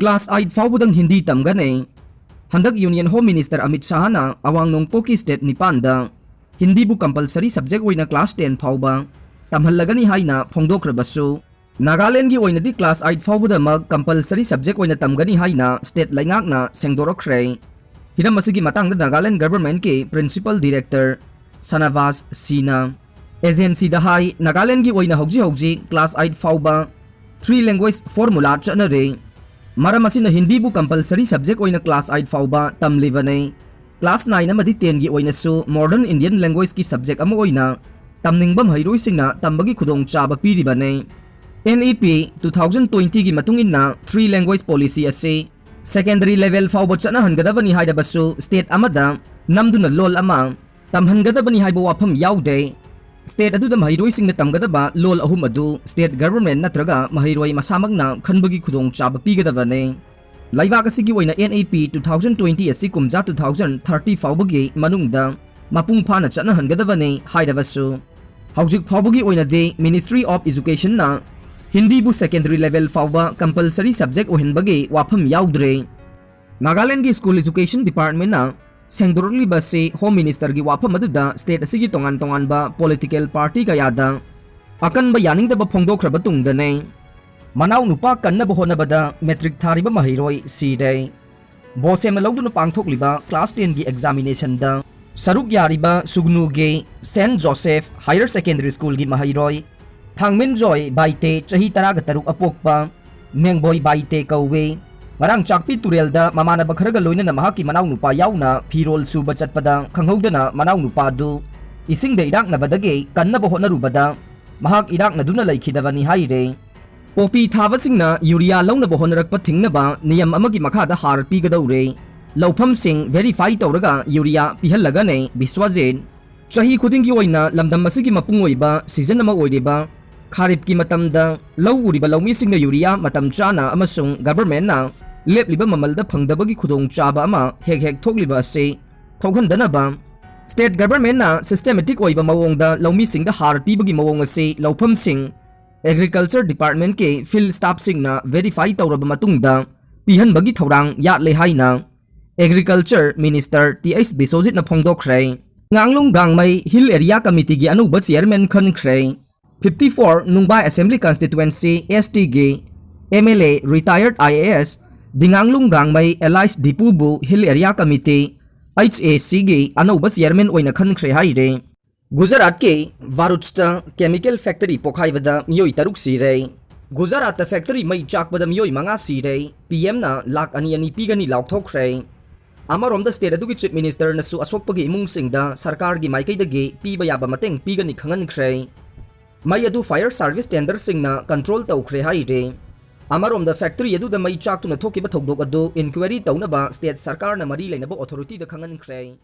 Class 8 Faobadang hindi Tamgani. Handak Union Home Minister Amit Shah na awang nongpoki state ni Panda. Hindi bu compulsory subject way na class 10 Faoba. Tamhalaga ni hay na phongdokrabasu. Nagaland gi way na di class 8 Faobada mag compulsory subject way na Tamgani hay na state laingak na sengdorokre. Hinam masigi matang na Nagaland government ke principal director Sanavas Sina. Agency da hay Nagaland gi way na hogji class 8 Faoba 3 language formula chana re. Maram asin na hindi bu compulsory subject oy na class 8 Faoba tamlivanay. Class 9 na madi 10 gi oy na su modern Indian language ki subject amo oy na tamningbam hairoi sing na tambagi khudong chaba piribanay. NEP 2020 gi matungin na 3 language policy ase secondary level Faoba chana hangadabani haidabasu state amada namduna lol ama tamhangadabani haiba wafam yaude. State adu da mahiroi sing na tamgadaba lol ahum adu state government natraga mahiroi masamag na khanbagi khudong chaba pigadabane. Laiba kasigi way na NAP 2020 asi kumja 2030 faubagi manungda mapung phana chana hangadabane haidabasu. Haujik faubagi way na de Ministry of Education na Hindi bu secondary level fauba compulsory subject ohinbagi wafam yaudre. Nagaland gi School Education Department na Sengdorli base Home Minister gi wapam aduda state asigi tongan ba political party kayada akan ba yaning da ba phongdokraba tungdane manaw nupa kanna ba honabada metric thariba mahiroi si day bosem lawdu na pangthokliba class 10 gi examination da saruk yariba sugnu ge St Joseph Higher Secondary School gi mahiroi thangmin joy baite chahi taraga taruk apokpa mengboy baite kawe Marang chakpi turelda mamana bakharaga loina na mahaki manaw nupa yauna pirol suba chatpada khanghogdana manaw nupa du ising de irak na badage kanna boho na rubada mahak irak na duna laikhidawani haire popi thabasing na urea launa boho narakpa thingna ba niyam amagi makhada har pigadawre lawpham sing verify tawraga urea pihallaga ne biswajen chahi khudingi oina lamdam masigi mapungoi ba season ama oireba kharip ki matamda law uriba lawmi sing na urea matam chana amasung government na lepliba mamalda phangdabagi khudong chaba ama hek thokliba ase thokhandana ba state government na systematic oiba mawongda lawmi singda har pibagi mawong ase lawpham sing agriculture department ke field staff sing na verify tawraba matungda pihanbagi thorang yatle haina agriculture minister TS Bisojit na phongdokre nganglung gangmai hill area committee gi anuba chairman khankhre 54 Nungbai Assembly Constituency ST gi MLA retired IAS Dinganglung gangmay Elias Dipubu Hill Area Committee HAC gi anauba chairman oina khankhre haire Gujarat ke Varuchta chemical factory pokhaibada miyoi taruk sire Gujarat factory mai chakbada miyoi manga sire PM na lak ani pigani laukthokre Amaromda state adugi chief minister na su asokpagi imung singda sarkar gi maikaidagi piba yaba mateng pigani khangankhre mai adu fire service tender singna control tawkhre haire Amarom the factory adu da mai chak tu na thoki ba thokdok adu inquiry tawnaba state sarkar na mari lainaba authority da khangan khre